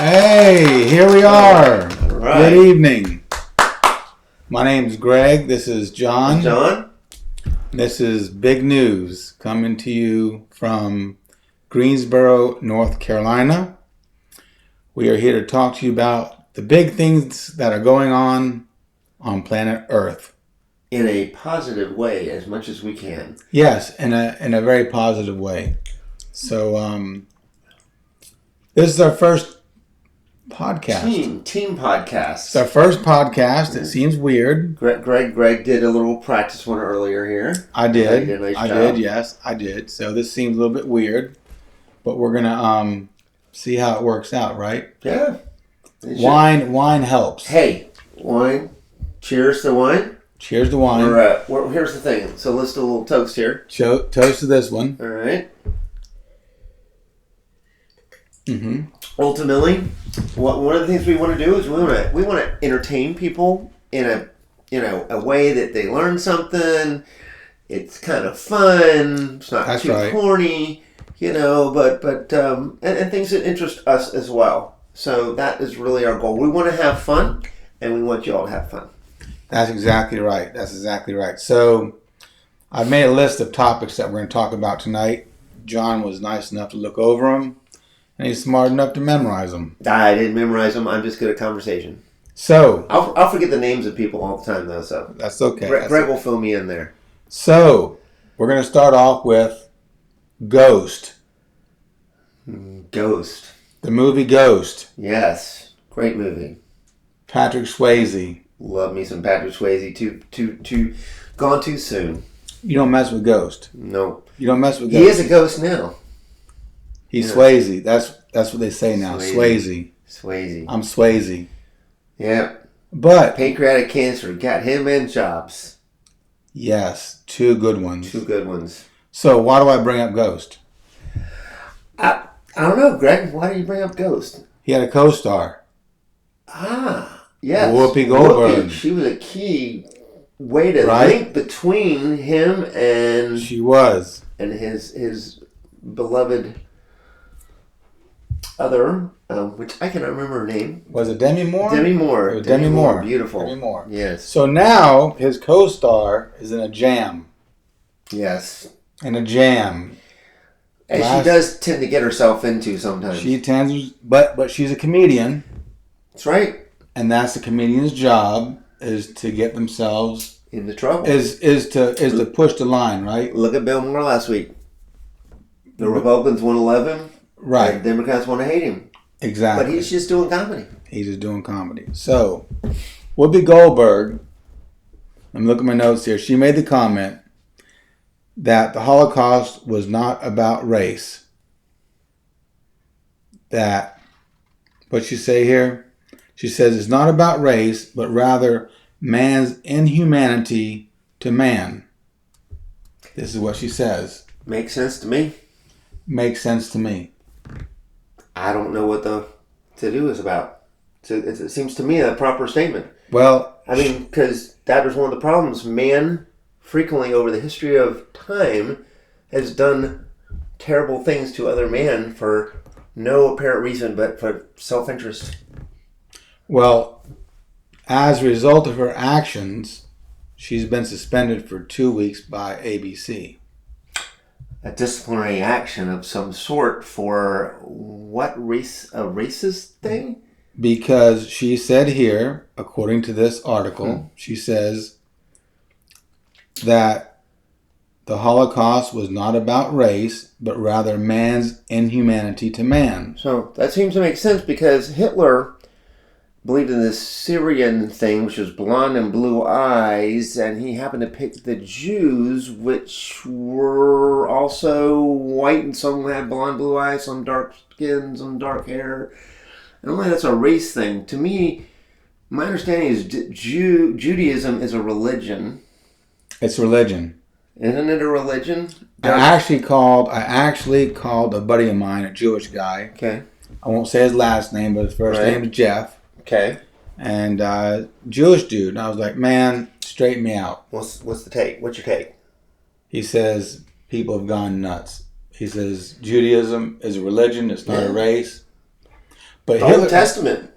Hey, here we are. All right. Good evening. My name's Greg. This is John. John. This is Big News coming to you from Greensboro, North Carolina. We are here to talk to you about the big things that are going on planet Earth. In a positive way, as much as we can. Yes, in a very positive way. So, this is our first podcast. Team podcast. It's our first podcast. It seems weird. Greg did a little practice one earlier here. I did. Did a nice I job. did. Yes, I did. So this seems a little bit weird, but we're gonna see how it works out, right? Yeah. Wine helps. Hey, wine. Cheers to wine. Cheers to wine. Here's the thing. So let's do a little toast here. Toast to this one. All right. Mm-hmm. Ultimately, one of the things we want to do is we want to entertain people in a way that they learn something. It's kind of fun. It's not That's too right. corny, but and things that interest us as well. So that is really our goal. We want to have fun, and we want you all to have fun. That's exactly right. So I've made a list of topics that we're going to talk about tonight. John was nice enough to look over them, and he's smart enough to memorize them. I didn't memorize them. I'm just good at conversation. So I'll forget the names of people all the time, though. So that's okay. Greg will fill me in there. So we're going to start off with Ghost. Ghost. The movie Ghost. Yes, great movie. Patrick Swayze. Love me some Patrick Swayze. Too gone too soon. You don't mess with Ghost. No. You don't mess with Ghost. He is a ghost now. He's Yeah. Swayze. That's what they say now. Swayze. I'm Swayze. Yeah. But Pancreatic cancer got him in jobs. yes, two good ones. Two good ones. So why do I bring up Ghost? I don't know, Greg. Why do you bring up Ghost? He had a co-star. Yes. Whoopi Goldberg. Whoopi. She was a key way to Right? link between him and She was. his beloved other, which I cannot remember her name. Was it Demi Moore? Demi Moore. It was Demi Moore. Beautiful. Demi Moore. Yes. So now his co-star is in a jam. Yes. In a jam. And she does tend to get herself into sometimes. She tends, but she's a comedian. That's right. And that's the comedian's job, is to get themselves Into trouble. is to push the line, right? Look at Bill Maher last week. The Republicans want to love him. Right. The Democrats want to hate him. Exactly. But he's just doing comedy. He's just doing comedy. So, Whoopi Goldberg, I'm looking at my notes here. She made the comment that the Holocaust was not about race. That, what'd she say here? She says it's not about race, but rather man's inhumanity to man. This is what she says. Makes sense to me. Makes sense to me. I don't know what the to-do is about. So it seems to me a proper statement. Well, I mean, because that was one of the problems. Man, frequently over the history of time, has done terrible things to other men for no apparent reason but for self-interest. well, as a result of her actions, she's been suspended for 2 weeks by ABC. A disciplinary action of some sort for what race? A racist thing? Because she said here, according to this article, she says that the Holocaust was not about race, but rather man's inhumanity to man. So that seems to make sense because Hitler believed in this Syrian thing, which was blonde and blue eyes, and he happened to pick the Jews, which were also white, and some had blonde, blue eyes, some dark skin, some dark hair. And only that's a race thing. To me, my understanding is Judaism is a religion. It's religion. Isn't it a religion? I actually called a buddy of mine, a Jewish guy. Okay. I won't say his last name, but his first name is Jeff. Okay. And Jewish dude. And I was like, man, straighten me out. What's the take? What's your take? He says people have gone nuts. He says Judaism is a religion. It's not a race. But The Hitler, Old Testament.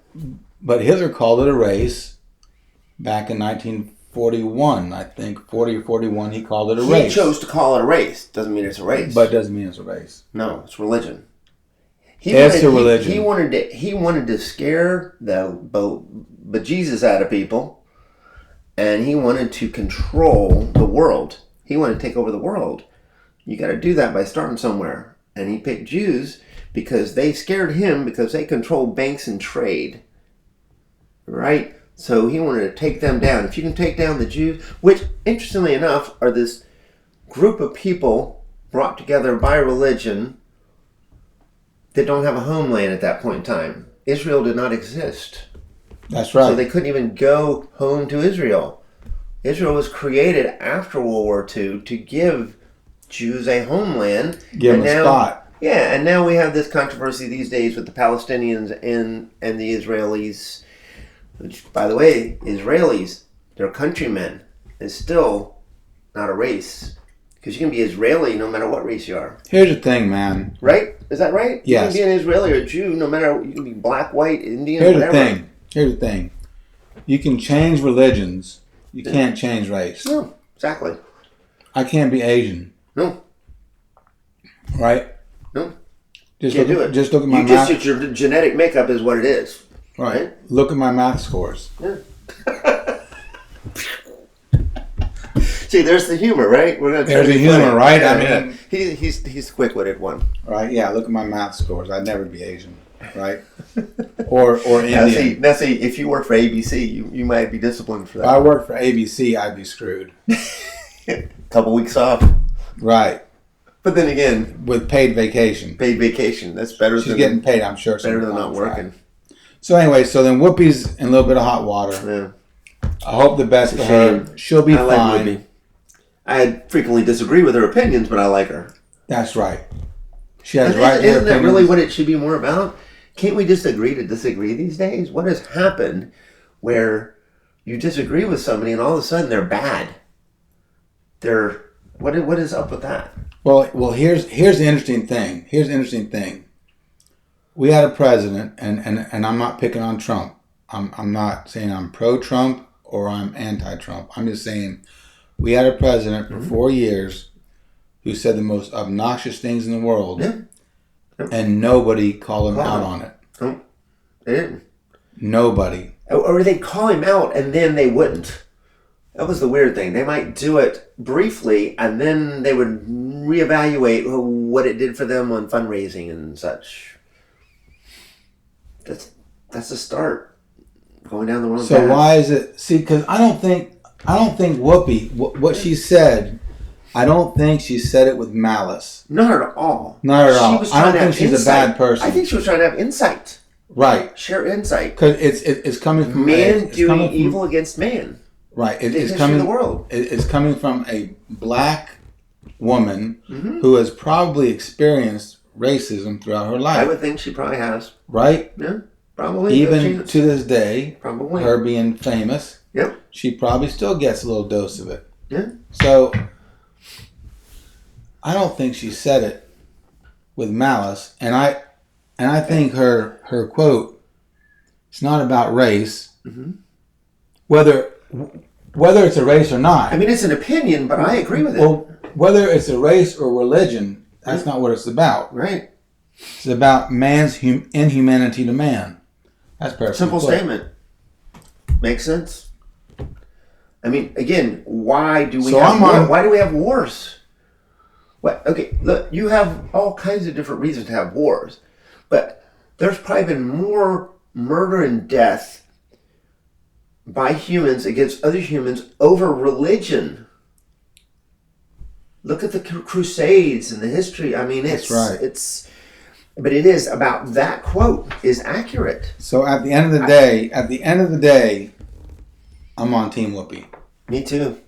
but Hitler called it a race back in 1941, I think. 40 or 41, he called it a race. He chose to call it a race. Doesn't mean it's a race. But it doesn't mean it's a race. No, it's religion. It's a religion. He wanted to scare the bejesus out of people, and he wanted to control the world. He wanted to take over the world. You got to do that by starting somewhere. And he picked Jews because they scared him because they controlled banks and trade. Right? So he wanted to take them down. If you can take down the Jews, which, interestingly enough, are this group of people brought together by religion that don't have a homeland at that point in time. Israel did not exist. That's right. So they couldn't even go home to Israel. Israel was created after World War II to give Jews a homeland. Give them a spot. Yeah, and now we have this controversy these days with the Palestinians and the Israelis. Which, by the way, Israelis, they're countrymen. It's still not a race. Because you can be Israeli no matter what race you are. Here's the thing, man. Right? Is that right? Yes. You can be an Israeli or a Jew no matter, you can be black, white, Indian, Here's whatever. Here's the thing. You can change religions. You can't change race. No, exactly. I can't be Asian. No. Right? No. Just Can't look, do it. Just look at my math. Your genetic makeup is what it is. Right. Look at my math scores. Yeah. See, there's the humor, right? We're gonna There's the humor, right? Yeah, I mean, he's quick-witted one. Right? Yeah. Look at my math scores. I'd never be Asian, right? or Indian. Now see, if you work for ABC, you might be disciplined for that. If I worked for ABC, I'd be screwed. Couple weeks off. Right. But then again, with paid vacation. Paid vacation. That's better. She's getting paid, I'm sure. Better than not working. So anyway, so then Whoopi's in a little bit of hot water. Yeah. I hope the best for her. She'll be fine. Like Whoopi. I frequently disagree with her opinions, but I like her. That's right. She has right to her opinions. Isn't that really what it should be more about? Can't we just agree to disagree these days? What has happened where you disagree with somebody and all of a sudden they're bad? What is up with that? Well, here's the interesting thing. Here's the interesting thing. We had a president, and I'm not picking on Trump. I'm not saying I'm pro-Trump or I'm anti-Trump. I'm just saying we had a president for 4 years who said the most obnoxious things in the world, and nobody called him out on it. No, they didn't. Nobody. Or they'd call him out and then they wouldn't. That was the weird thing. They might do it briefly and then they would reevaluate what it did for them on fundraising and such. That's a start. Going down the wrong path. So why is it? See, because I don't think Whoopi, what she said, I don't think she said it with malice. Not at all. Not at all. I don't think she's a bad person. I think she was trying to have insight. Right. Share insight. Because it's coming from man doing evil against man. Right. It's coming. The world. It's coming from a black woman who has probably experienced racism throughout her life. I would think she probably has. Right. Yeah. Probably. Even to this day, probably. Her being famous. Yep. She probably still gets a little dose of it. Yeah. So I don't think she said it with malice, and I think her quote, it's not about race, whether it's a race or not. I mean, it's an opinion, but I agree with it. Well, whether it's a race or religion, that's not what it's about. Right. It's about man's inhumanity to man. That's perfect. Simple statement. Makes sense. I mean, again, why do we have wars? What? Okay, look, you have all kinds of different reasons to have wars, but there's probably been more murder and death by humans against other humans over religion. Look at the Crusades and the history. I mean, that's right. But it is about that quote is accurate. So at the end of the day, I'm on Team Whoopi. Me too.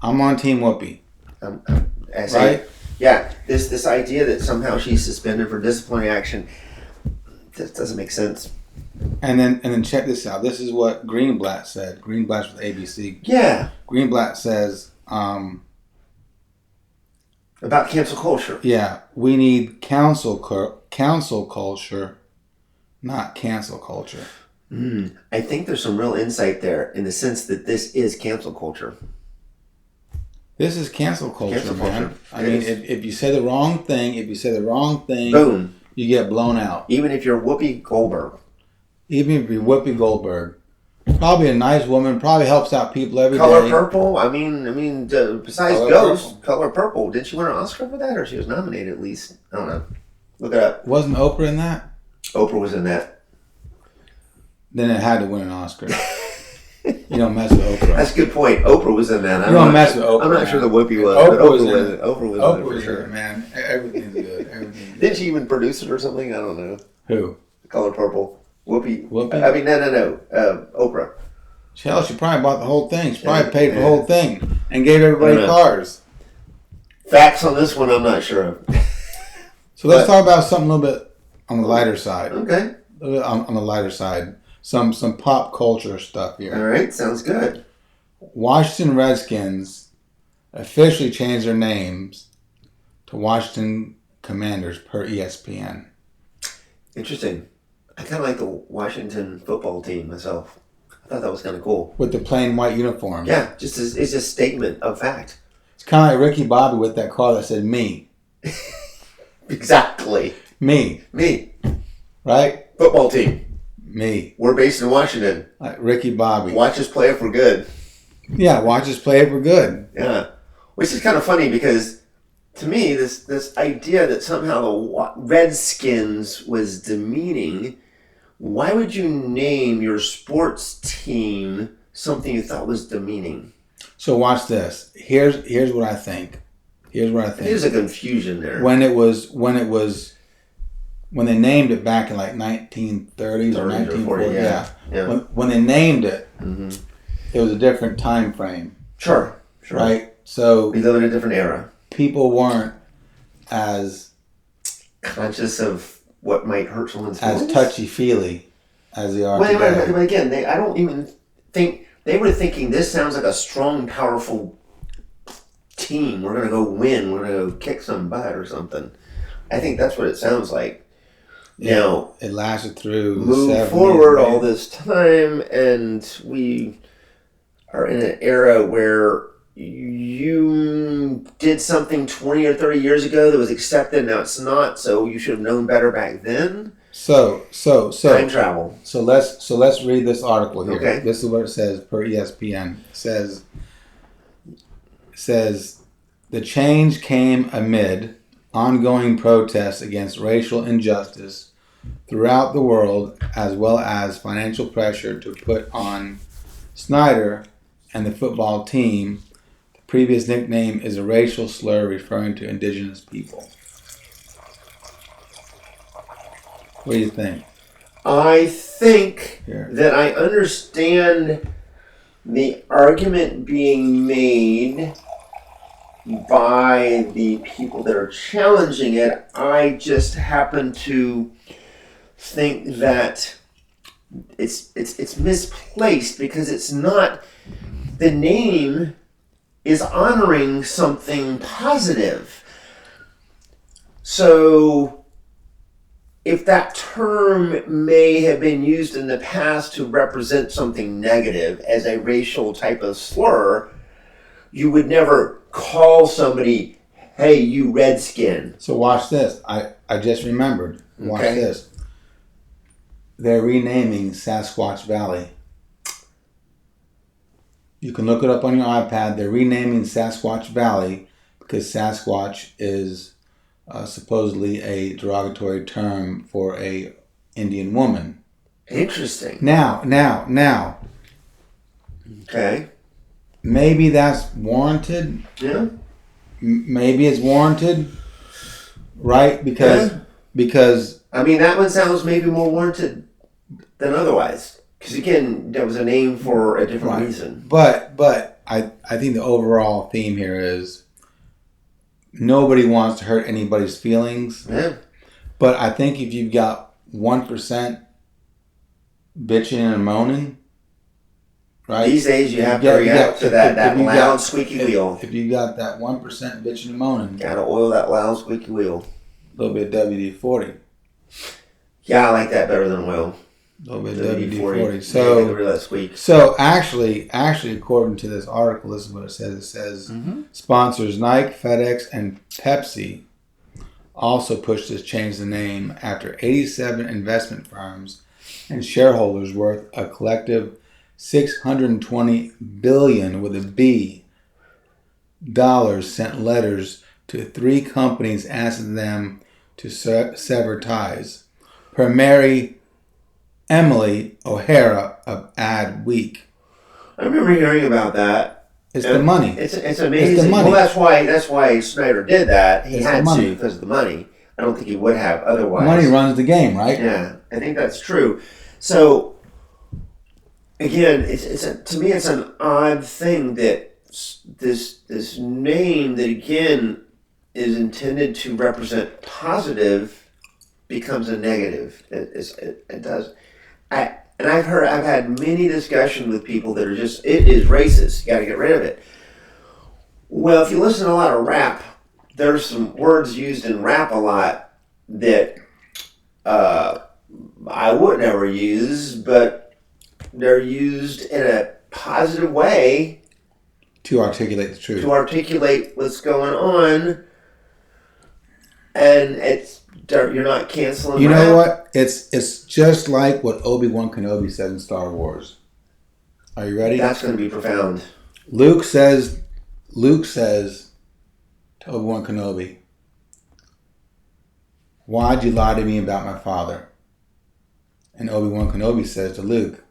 I'm on Team Whoopi. Right? Yeah. This idea that somehow she's suspended for disciplinary action, that doesn't make sense. And then check this out. This is what Greenblatt said. Greenblatt's with ABC. Yeah. Greenblatt says about cancel culture. Yeah, we need council culture, not cancel culture. I think there's some real insight there in the sense that this is cancel culture. This is cancel culture, Cancel man. culture. I mean, if you say the wrong thing, Boom. You get blown out. Even if you're Whoopi Goldberg. Even if you're Whoopi Goldberg. Probably a nice woman, probably helps out people every Color day. Purple. I mean, besides Color Ghost, Purple. Color Purple. Did she win an Oscar for that, or she was nominated at least? I don't know. Look it up. Wasn't Oprah in that? Oprah was in that. Then it had to win an Oscar. You don't mess with Oprah. That's a good point. Oprah was in that. You don't mess with Oprah. I'm not sure the Whoopi was, Oprah but Oprah was in was it. Oprah was Oprah in it for was sure. in it, man. Everything's good. Everything's good. Didn't she even produce it or something? I don't know. Who? Color Purple. Whoopi. Whoopi? I mean, no. Oprah. Hell, she probably bought the whole thing. She probably paid for the whole thing and gave everybody cars. Facts on this one, I'm not sure of. So let's talk about something a little bit on the lighter side. Okay. On the lighter side. Some pop culture stuff here. All right. Sounds good. Washington Redskins officially changed their names to Washington Commanders per ESPN. Interesting. I kind of like the Washington football team myself. I thought that was kind of cool. With the plain white uniforms. Yeah, it's a statement of fact. It's kind of like Ricky Bobby with that car that said me. Exactly. Me. Right? Football team. Me. We're based in Washington. Like Ricky Bobby. Watch us play if we're good. Yeah, watch us play if we're good. Yeah. Which is kind of funny because to me, this idea that somehow the Redskins was demeaning, why would you name your sports team something you thought was demeaning? So watch this. Here's what I think. There's a confusion there. When they named it back in like 1930s or 1940s, yeah. When they named it, it was a different time frame. Sure. Right? So We live in a different era. people weren't as Conscious of what might hurt someone's feelings. as touchy-feely as they are today. But again, I don't even think they were thinking this sounds like a strong, powerful team. We're gonna go win. We're gonna go kick some butt or something. I think that's what it sounds like. Yeah, Now, it lasted through the move 70s, forward right? all this time, and we are in an era where you did something 20 or 30 years ago that was accepted. Now it's not. So you should have known better back then. So Time travel. So let's read this article here. Okay. This is what it says per ESPN. It says the change came amid ongoing protests against racial injustice throughout the world, as well as financial pressure to put on Snyder and the football team. The previous nickname is a racial slur referring to indigenous people. What do you think? I think Here. that I understand the argument being made by the people that are challenging it. I just happen to think that it's misplaced because it's not. The name is honoring something positive. So if that term may have been used in the past to represent something negative as a racial type of slur, you would never call somebody, hey, you redskin. So watch this. I just remembered. Watch Okay. this. They're renaming Sasquatch Valley. You can look it up on your iPad. They're renaming Sasquatch Valley because Sasquatch is supposedly a derogatory term for a Indian woman. Interesting. Now, Okay. maybe that's warranted. Yeah. Maybe it's warranted, right? Because I mean, that one sounds maybe more warranted than otherwise. Because again, that was a name for a different reason. But I think the overall theme here is nobody wants to hurt anybody's feelings. Yeah. But I think if you've got 1% bitching and moaning, right? These days you have to react to that loud squeaky wheel. If you got that 1% bitching and moaning, Gotta oil that loud squeaky wheel. a little bit of WD-40. Yeah, I like that better than oil. A little bit of WD-40. So actually, according to this article, this is what it says. It says sponsors Nike, FedEx, and Pepsi also pushed to change the name after 87 investment firms and shareholders worth a collective $620 billion with a B dollars sent letters to 3 companies asking them to sever ties. Per Mary Emily O'Hara of Adweek. I remember hearing about that. It's the money. It's amazing. It's the money. Well, that's why Snyder did that. He had to because of the money. I don't think he would have otherwise. Money runs the game, right? Yeah, I think that's true. So again, to me it's an odd thing that this name that again is intended to represent positive becomes a negative. It does. I've had many discussions with people that are just, it is racist. You got to get rid of it. Well, if you listen to a lot of rap, there's some words used in rap a lot that I would never use, but they're used in a positive way to articulate the truth. To articulate what's going on, and you're not canceling. You know what? It's just like what Obi-Wan Kenobi said in Star Wars. Are you ready? That's going to be profound. Luke says to Obi-Wan Kenobi, "Why'd you lie to me about my father?" And Obi-Wan Kenobi says to Luke,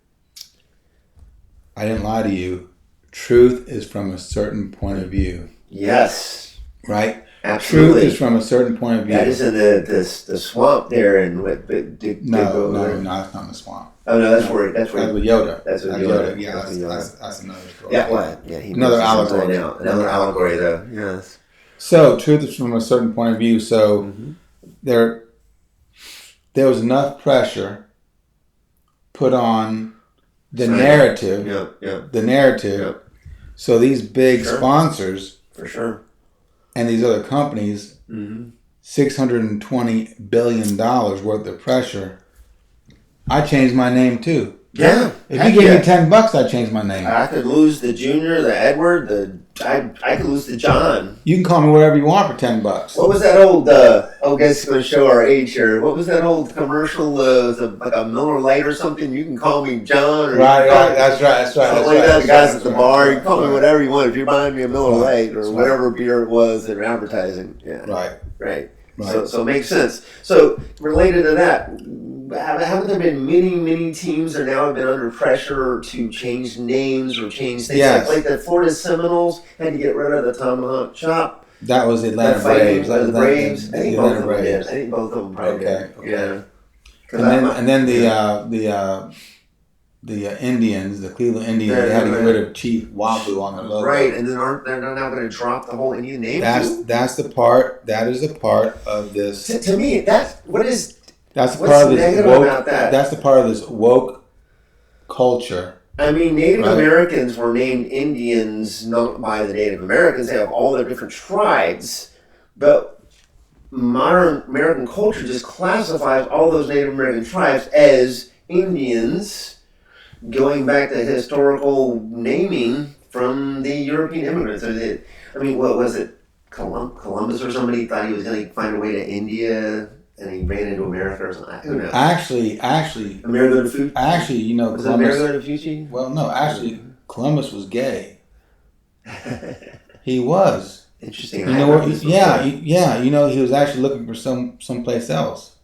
"I didn't lie to you. Truth is from a certain point of view." Yes. Right? Absolutely. Truth is from a certain point of view. That is in the swamp there, and no, it's not in the swamp. Oh no, that's where with Yoda. That's with Yoda. Yeah, that's another story. Yeah, what? Yeah, another allegory. Another allegory, though. Yes. So, truth is from a certain point of view. So, there was enough pressure put on the narrative. The narrative. Yep. So these big sponsors, for sure, and these other companies, $620 billion worth of pressure. I changed my name too. Yeah. If you gave me $10, I'd change my name. I could lose the Junior, the Edward, I could lose the John. You can call me whatever you want for $10. What was that old? I guess it's going to show our age here. What was that old commercial? Like a Miller Lite or something. You can call me John. Or right. That's right. The guys at the bar. You can call me whatever you want. If you're buying me a Miller Lite or whatever beer it was they're advertising. Yeah. Right. So it makes sense. So related to that, haven't there been many teams that now have been under pressure to change names or change things? Yes. Like the Florida Seminoles had to get rid of the tomahawk chop. That was the Atlanta Braves. The Braves. I think both of them did. I think both of them probably did. Yeah. And then the Indians, the Cleveland Indians, they had to get rid of Chief Wahoo on the logo. Right, and then they're now going to drop the whole Indian name. That is the part of this. To me, that's the part of this woke culture. I mean, Native Americans were named Indians not by the Native Americans. They have all their different tribes, but modern American culture just classifies all those Native American tribes as Indians, going back to historical naming from the European immigrants. I mean, what was it? Columbus or somebody thought he was going to find a way to India, and he ran into America or something. Who knows? Actually, Amerigo Vespucci. Actually, was Columbus, it Amerigo Vespucci? Well, no. Actually, Columbus was gay. He was. Interesting. You know what? Yeah. You know, he was actually looking for someplace else.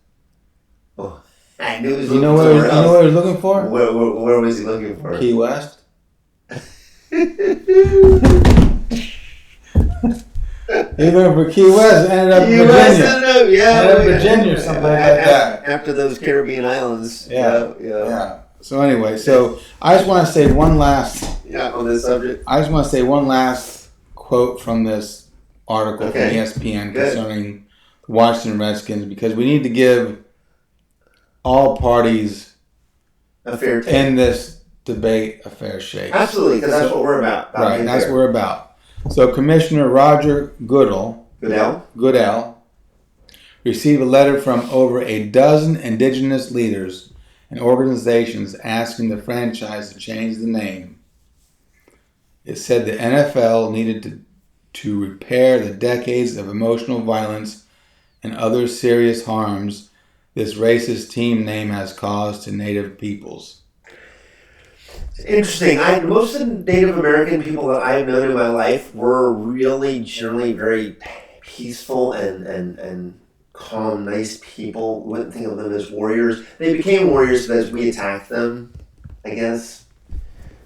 Oh, I knew he was looking for somewhere else. You know what he was looking for? Where was he looking for? Key West. He went for Key West, ended up in Virginia. Ended up in Virginia or something like that. After those Caribbean islands. Yeah. So anyway, I just want to say one last... on this subject. I just want to say one last quote from this article from ESPN concerning the Washington Redskins, because we need to give all parties a fair take in this debate a fair shake. Absolutely, because that's what we're about. Right, that's what we're about. So Commissioner Roger Goodell received a letter from over a dozen indigenous leaders and organizations asking the franchise to change the name. It said the NFL needed to repair the decades of emotional violence and other serious harms this racist team name has caused to Native peoples. It's interesting. Most of the Native American people that I've known in my life were really generally very peaceful and calm, nice people. Wouldn't think of them as warriors. They became warriors because we attacked them, I guess.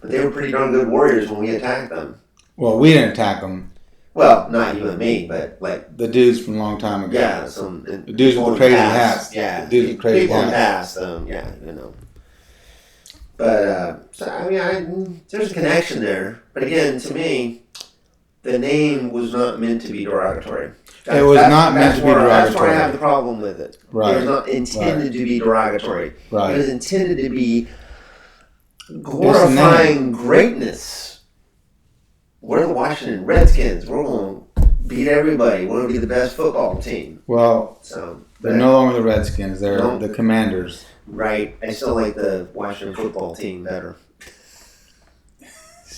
But they were pretty darn good warriors when we attacked them. Well, we didn't attack them. Well, not you and me, but like the dudes from a long time ago. Yeah, the dudes with the crazy hats. Yeah, the dudes with crazy people hats. Yeah, you know. But so I mean, there's a connection there. But again, to me, the name was not meant to be derogatory. It was not meant to be derogatory. That's where I have the problem with it. Right. It was not intended to be derogatory. Right. It was intended to be glorifying greatness. We're the Washington Redskins. We're going to beat everybody. We're going to be the best football team. Well, they're no longer the Redskins. They're the Commanders. Right. I still like the Washington football team better.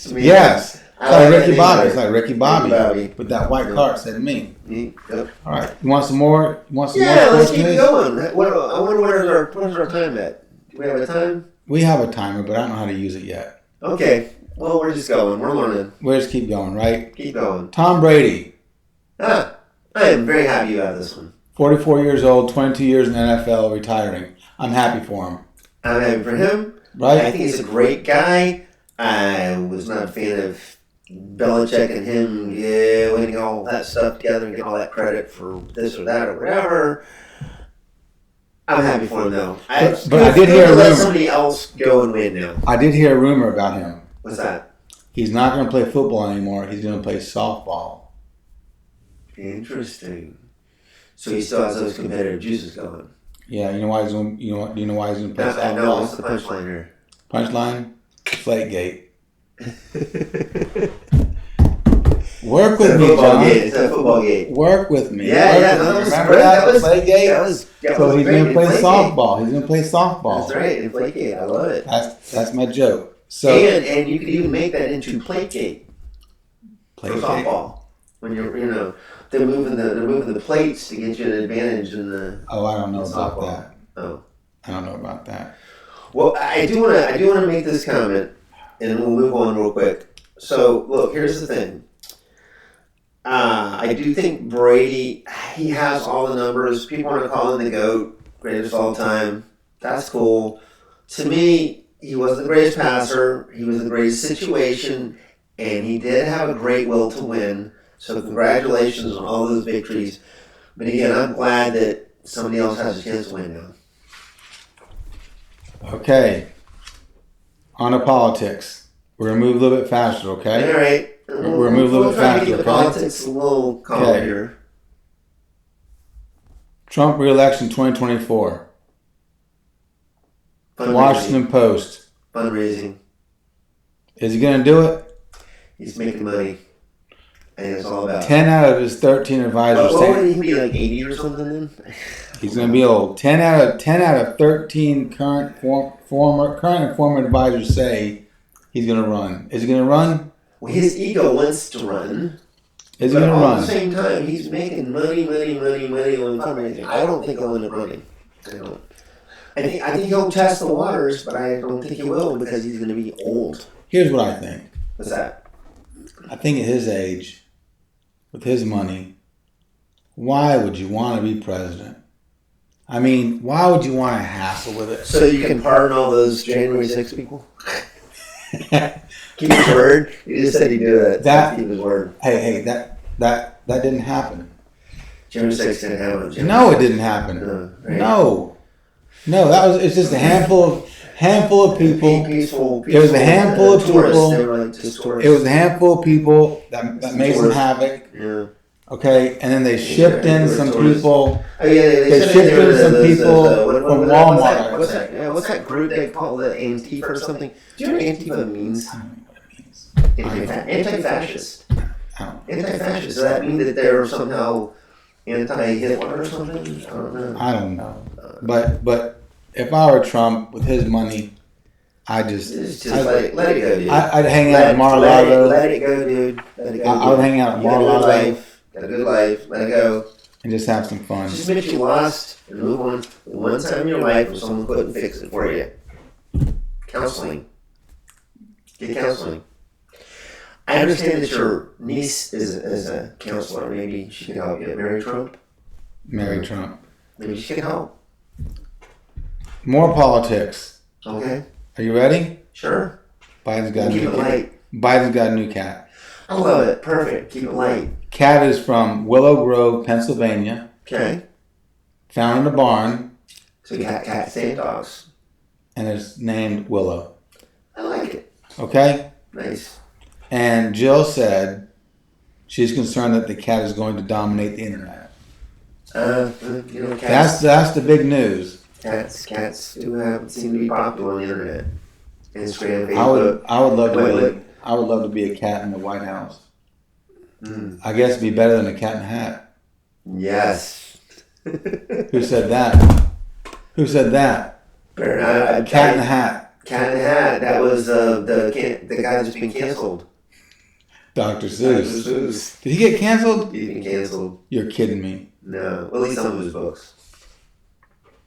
Yes. It's like Ricky Bobby. It's like Ricky Bobby. With that white cart said me. Yep. All right. You want some more? Yeah, let's keep going. I wonder where's our time at? Do we have a time? We have a timer, but I don't know how to use it yet. Okay. Well, we're just going. We're learning. We'll just keep going, right? Keep going. Tom Brady. I am very happy you have this one. 44 years old, 22 years in the NFL, retiring. I'm happy for him. I'm happy for him. Right? I think he's a great guy. I was not a fan of Belichick and him getting all that stuff together and getting all that credit for this or that or whatever. I'm happy for him, though. But I did hear a rumor. Let somebody else go and win now. I did hear a rumor about him. What's that? He's not going to play football anymore. He's going to play softball. Interesting. So he still has those competitive juices going. Yeah, you know why he's going? Do you know why he's going to play softball? I know. What's the punchline here? Punchline? Deflategate. Work with me, John. It's a football game. Work with me. Yeah. No, remember that? Deflategate? So he's going to play Inflategate. softball. He's going to play softball. That's right. Inflategate. I love it. That's my joke. So and you could even make that into Plategate. For Plategate. softball. When they're moving the plates to get you an advantage in the. Oh, I don't know about softball. that. Oh. I don't know about that. Well, I do want to make this comment, and we'll move on real quick. So, look, here's the thing. I do think Brady, he has all the numbers. People are calling the GOAT, greatest of all time. That's cool. To me, he wasn't the greatest passer. He was in the greatest situation, and he did have a great will to win. So congratulations on all those victories. But again, I'm glad that somebody else has a chance to win now. Okay. On to politics. We're going to move a little bit faster, okay? All right. We're going to move a little bit faster, keep the politics a little calm here. Trump re-election 2024. Washington Post. Fundraising. Is he going to do it? He's making money. And it's all about 10 out of his 13 advisors say... say... would he be, like 80 or something then? He's going to be old. 10 out of 13 current and former advisors say he's going to run. Is he going to run? Well, his ego wants to run. Is he going to run? At the same time, he's making money on fundraising. I don't think he'll end up running. I think he'll test the waters, but I don't think he will because he's going to be old. Here's what I think. What's that? I think at his age, with his money, why would you want to be president? I mean, why would you want to hassle with it? So you can pardon all those January 6 people? Keep his word? He just said he'd do it. Keep his word. Hey, that didn't happen. January 6 didn't happen. No, it didn't happen. Right? No, it's just a handful of people. Peaceful. It was a handful of people. They were like just tourists. It was a handful of people that made some havoc. Yeah. Okay, and then they shipped in some people. Oh yeah, they shipped in some people from Walmart. What's that group they call it? Antifa or something? Do you know what Antifa means? I don't know what it means. Anti-fascist. Anti-fascist. Does that mean that they're somehow anti-Hitler or something? I don't know. I don't know. But if I were Trump with his money, let it go, dude. I'd hang out at Mar-a-Lago. Let it go, dude. Let it go. I would hang out at Mar-a-Lago. Got a good life. Let it go. And just have some fun. Just admit you lost and move on. One time in your life where someone couldn't fix it for you. Counseling. Get counseling. I understand that your niece is a counselor. Maybe she can help you. Marry Trump? Marry Trump. Maybe she can help. More politics. Okay. Are you ready? Sure. Biden's got Keep it light. Biden's got a new cat. I love it. Perfect. Keep it light. Cat is from Willow Grove, Pennsylvania. Okay. Found in a barn. So you got cats and dogs. And it's named Willow. I like it. Okay? Nice. And Jill said she's concerned that the cat is going to dominate the internet. Cats. That's the big news. Cats do seem to be popular on the internet. Instagram, Facebook. Facebook. I would love to be a cat in the White House. I guess it'd be better than a cat in a hat. Yes. Who said that? Who said that? Cat in a hat. Cat in a hat. That was the guy that's been canceled. Dr. Seuss. Did he get canceled? He's been canceled. You're kidding me. No. Well, at least some of his books.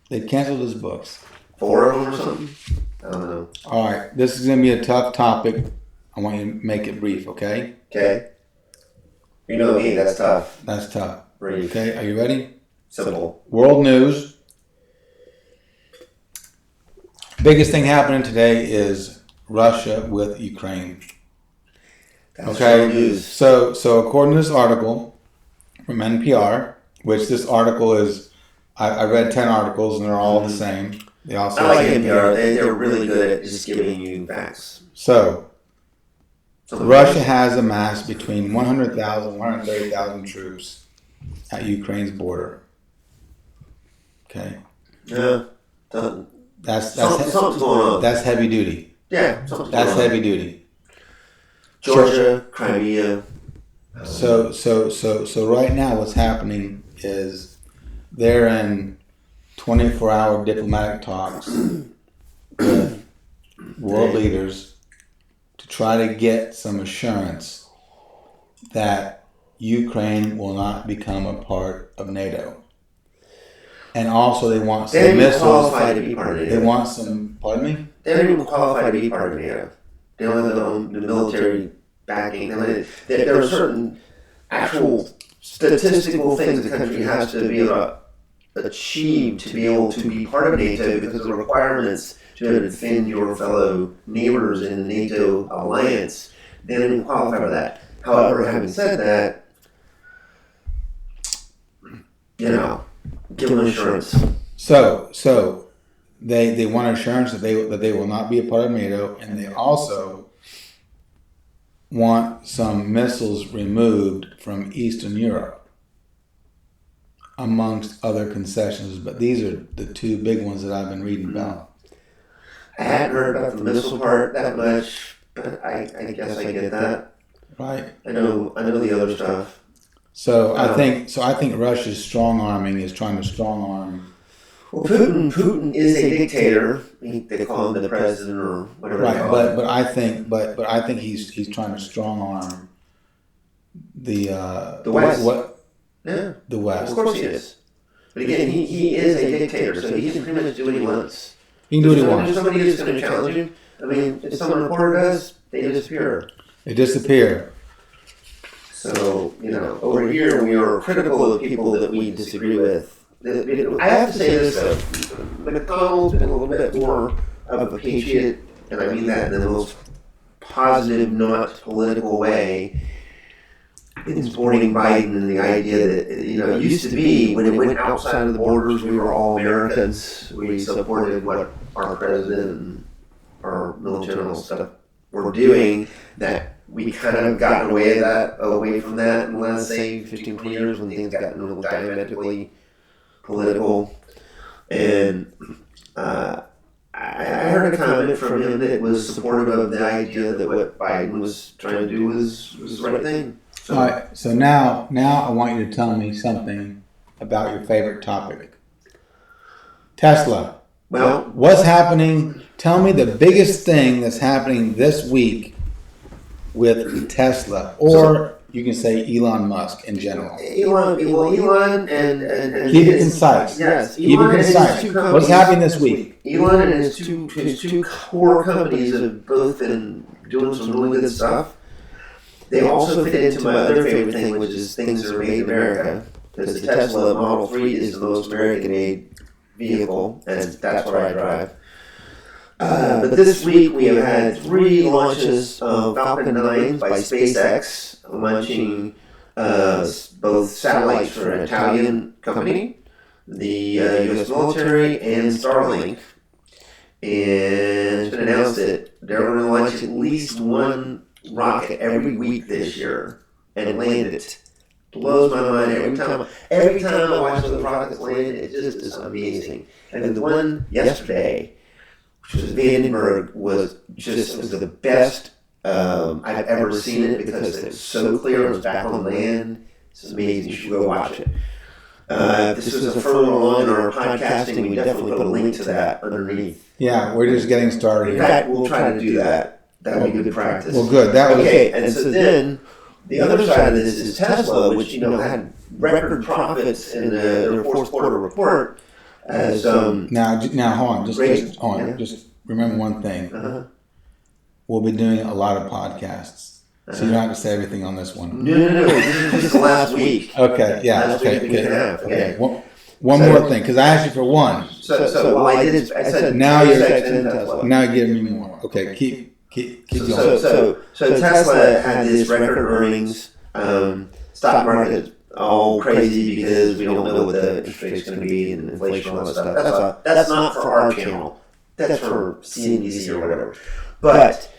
They canceled his books. 4 of them or something? I don't know. All right. This is going to be a tough topic. I want you to make it brief, okay? Okay. You know me. That's tough. That's tough. Brief. Okay. Are you ready? Simple. World news. Biggest thing happening today is Russia with Ukraine. That's okay. News. So according to this article from NPR, which this article is, I read 10 articles and they're all the same. They also I like NPR. They're really good at just giving you facts. So Russia has amassed between 100,000 and 130,000 troops at Ukraine's border. Okay. Yeah. That's something's going on. That's heavy duty. Yeah. That's heavy duty. Georgia, Crimea. So right now what's happening is they're in 24-hour diplomatic talks with world leaders to try to get some assurance that Ukraine will not become a part of NATO. And also they want some missiles. Qualify to be part of NATO. They want some, pardon me? They don't even qualify to be part of NATO. They don't have the military backing. I mean, there are certain actual statistical things the country has to be able to achieve to be able to be part of NATO because of the requirements to be able to defend your fellow neighbors in the NATO alliance. They don't even qualify for that. However, having said that, give them assurance. So they want assurance that they will not be a part of NATO, and they also want some missiles removed from Eastern Europe, amongst other concessions. But these are the two big ones that I've been reading about. I hadn't heard about the missile part that much, but I guess I get that. Right. I know the other stuff. So I think Russia's strong arming is trying to strong arm. Well, Putin is a dictator. They call him the president or whatever. Right, but I think he's trying to strong arm the West. The West. Of course he is. But again, he is a dictator, so he can pretty much do what he wants. He can do what he wants. If somebody is going to challenge him, I mean, if someone reported us, they disappear. They disappear. So, over here we are critical of people that we disagree with. I have to say this though, McConnell's been a little bit more of a patriot, and I mean that in the most positive, not political way, in supporting Biden and the idea that, it used to be when it went outside of the borders, we were all Americans. We supported what our president and our military stuff were doing, that we kind of gotten away from that in the last, say, 15, 20 years when things got a little diametrically political. And I heard a comment from him that was supportive of the idea that what Biden was trying to do was the right thing. All right. So now I want you to tell me something about your favorite topic. Tesla. Well, What's happening? Tell me the biggest thing that's happening this week with Tesla, or you can say Elon Musk in general. Elon and Keep it concise. Yes, Keep it concise. What's happening this week? Elon and his two core companies have both been doing some really good stuff. They also fit into my other favorite thing, which is things that are made in America. Because the Tesla Model 3 is the most American-made vehicle, and that's what I drive. But this week we have had 3 launches of Falcon 9s by SpaceX, launching both satellites for an Italian company, the U.S. military, and Starlink. And it's been announced that they're going to launch at least one rocket every week this year and land it. Blows my mind every time I watch the rockets land. It just is amazing. And the one yesterday, which was Vandenberg, was the best I've ever seen it, because it was so clear. It was back on land. It's amazing. You should go watch it. If this was a further on in our podcasting, we definitely put a link to that underneath. Yeah, we're just getting started. In fact, we'll try to do that. That would be good practice. Well, good. That was okay. And so then the other side of this is Tesla, which had record profits in their fourth quarter report. As now hold on, just hold on. Yeah. Just remember one thing. We'll be doing a lot of podcasts, so you don't have to say everything on this one. No. This is just last week. Okay. Yeah. Okay. One more thing, because I asked you for one. So I did. I said now you're Tesla. Now you're giving me more. Okay. Keep going. So Tesla had this record earnings. Stock market all crazy because we don't know what the interest rate's going to be and inflation and all that stuff. That's not for our channel. That's for CNBC or whatever. But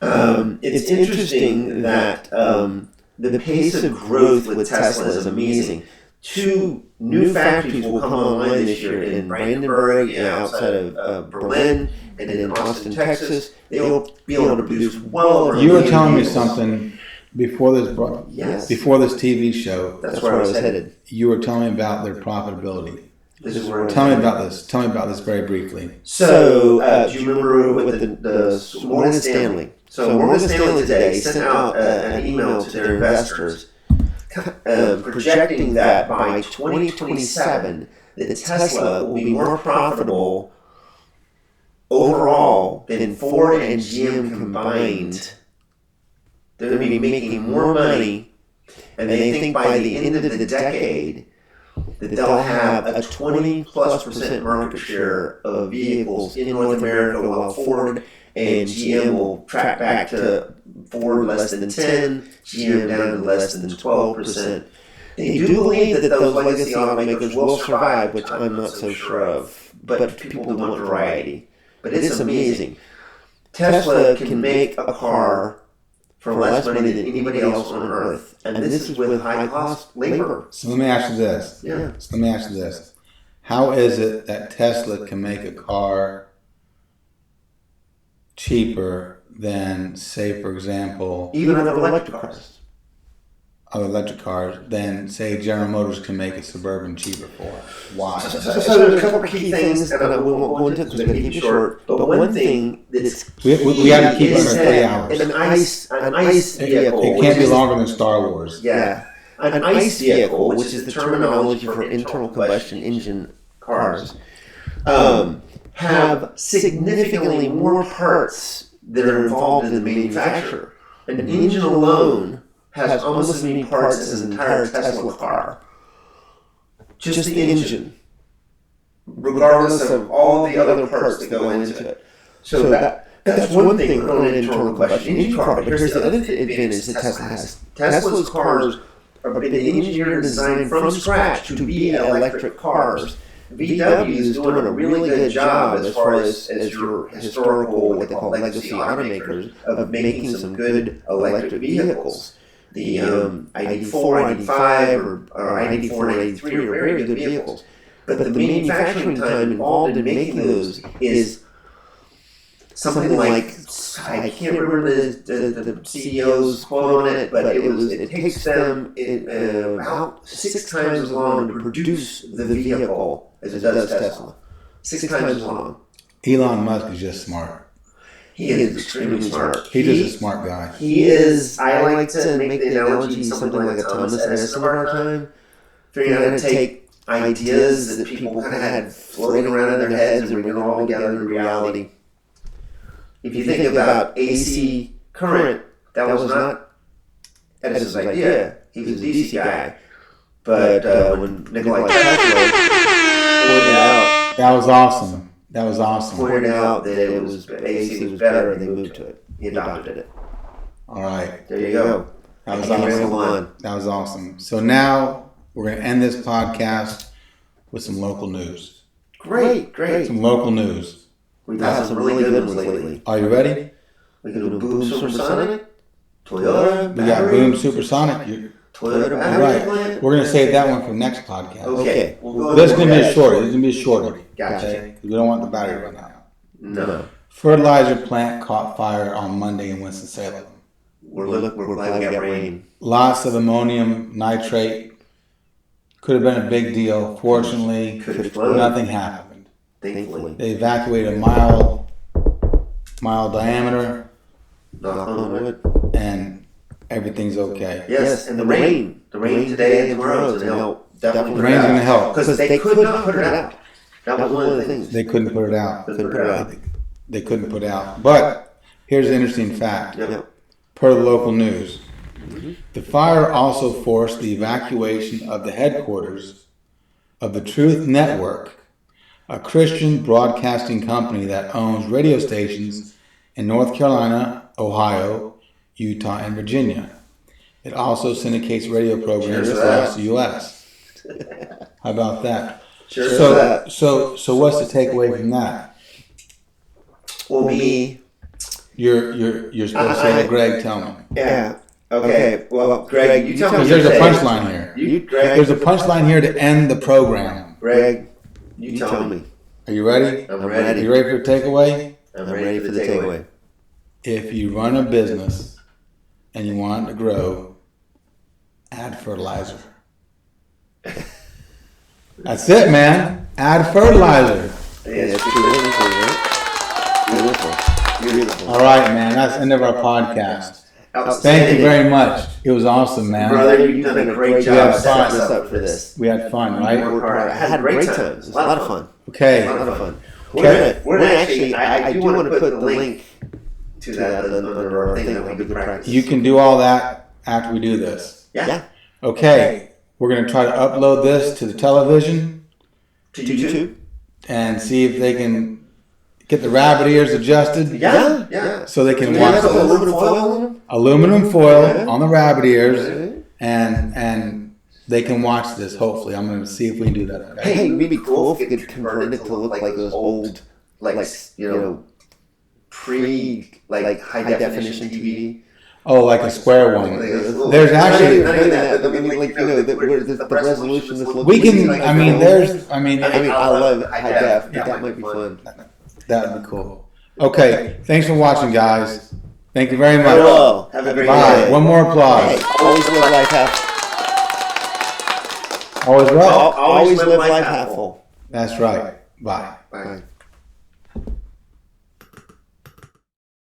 it's interesting that the pace of growth with Tesla is amazing. 2 new factories will come online this year in Brandenburg, outside of Berlin, and in Austin, Texas. They'll be able to produce well over. You were telling me something before this Yes. before this TV show. That's where I was headed. You were telling me about their profitability. This is where Tell me about this. Tell me about this very briefly. So, do you remember with the Morgan Stanley? So Morgan Stanley today sent out an email to their investors projecting that by 2027, that Tesla will be more profitable overall than Ford and GM combined. They're going to be making more money, and they think by the end of the decade that they'll have a 20+% market share of vehicles in North America, while Ford and GM will track back to Ford less than 10, GM down to less than 12%. They do believe that those legacy automakers will survive, which I'm not so sure of, but people do want variety. But it's amazing. Tesla can make a car for less money than anybody else on Earth, and this is with high-cost labor. So let me ask you this. Yeah. So let me ask you this. How is it that Tesla can make a car cheaper than, say, for example, Even on electric cars. Electric cars, than, say, General Motors can make a Suburban cheaper for? Why? So there's a couple of key things, and I won't go into it because we're going to keep it short. But one thing that's We have to keep it under 3 hours. An ICE vehicle. It can't be longer than Star Wars. Yeah. An ICE vehicle, which is the terminology for internal combustion engine cars, have significantly more parts that are involved in the manufacture. An engine alone has almost as many parts as an entire Tesla car. Just the engine, regardless of all the other parts that go into it. So that's one thing on an internal combustion engine car. But here's the other advantage that Tesla has. Tesla's cars have been engineered and designed from scratch to be electric cars. VW is doing a really good job as far as your historical, what they call legacy automakers, of making some good electric vehicles. The ID4, ID5, or ID4 and ID3 are very good vehicles. But the manufacturing time involved in making those is something like, I can't remember the CEO's quote on it, but it takes them about 6 times as long to produce the vehicle as it does Tesla. 6 times as long. Elon Musk is just smart. He is extremely smart. He's just a smart guy. He is, I like to make the analogy something like a Thomas Edison of our time, figuring out how to take ideas that people kind of had floating around in their heads and bring it all together in reality. If you think about AC current, that was not Edison's idea. He was a DC guy. But when Nikola Tesla pointed out... That was awesome. That was awesome. Pointed out that it was AC was better, and they moved to it. He adopted it. All right. There you go. That was awesome. That was awesome. So now we're going to end this podcast with some local news. Great. Some local news. We've had some really good ones lately. Are you ready? We can do Boom Supersonic, Toyota. We got Boom Supersonic. Toyota You're battery. right. We're going to save that one for next podcast. Okay. This is going to be a shorter. This is going to be a shorter. Gotcha. Okay? We don't want the battery to run out. No. Fertilizer plant caught fire on Monday in Winston-Salem. We're glad we got rain. Lots of ammonium nitrate. Could have been a big deal. Fortunately, nothing happened. Thankfully. They evacuated a mile diameter, Knock on wood. and everything's okay. Yes, and the rain. The rain today and tomorrow is going to help. Definitely. The rain's going to help. Because they could not put it out. That was one of the things. They couldn't put it out. Couldn't put it out. They couldn't put it out. But here's an interesting fact. Yep. Per the local news, the fire also forced the evacuation of the headquarters of the Truth Network, a Christian broadcasting company that owns radio stations in North Carolina, Ohio, Utah, and Virginia. It also syndicates radio programs across the U.S. How about that? Sure. So what's the takeaway from that? Well, me. You're supposed to say to Greg, tell me. Yeah. Okay. Well, Greg, you tell me. Because there's a punchline here. Greg. There's a punchline here to end the program. Greg, you tell me. Are you ready? I'm ready. Are you ready for the takeaway? I'm ready for the takeaway. If you run a business and you want it to grow, add fertilizer. That's it, man. Add fertilizer. Yeah, that's beautiful, right? Beautiful. All right, man. That's the end of our podcast. Thank you very much. It was awesome, man. Brother, you've done a great job setting us up for this. We had fun, right? I had a great time. It was a lot of fun. Okay. A lot of fun. Okay. We're gonna actually, I do want to put the link to that under our thing that we do practice. You can do all that after we do this. Yeah. Okay. We're going to try to upload this to the television. To YouTube? And see if they can get the rabbit ears adjusted. Yeah. So they can watch this. Aluminum foil on them? Aluminum foil on the rabbit ears. And they can watch this, hopefully. I'm going to see if we can do that. Okay? Hey, it'd be cool if we could convert it to look like those old, high definition TV. Oh, like a square one. There's actually... the resolution this looks we can, I love high def. That might be fun. That would be cool. Okay, thanks for watching, guys. Thank you very much. Hello. Have a great Bye. day. One more applause. Hey, always live life half. Always what? Always live life half full. That's right. Bye. Bye.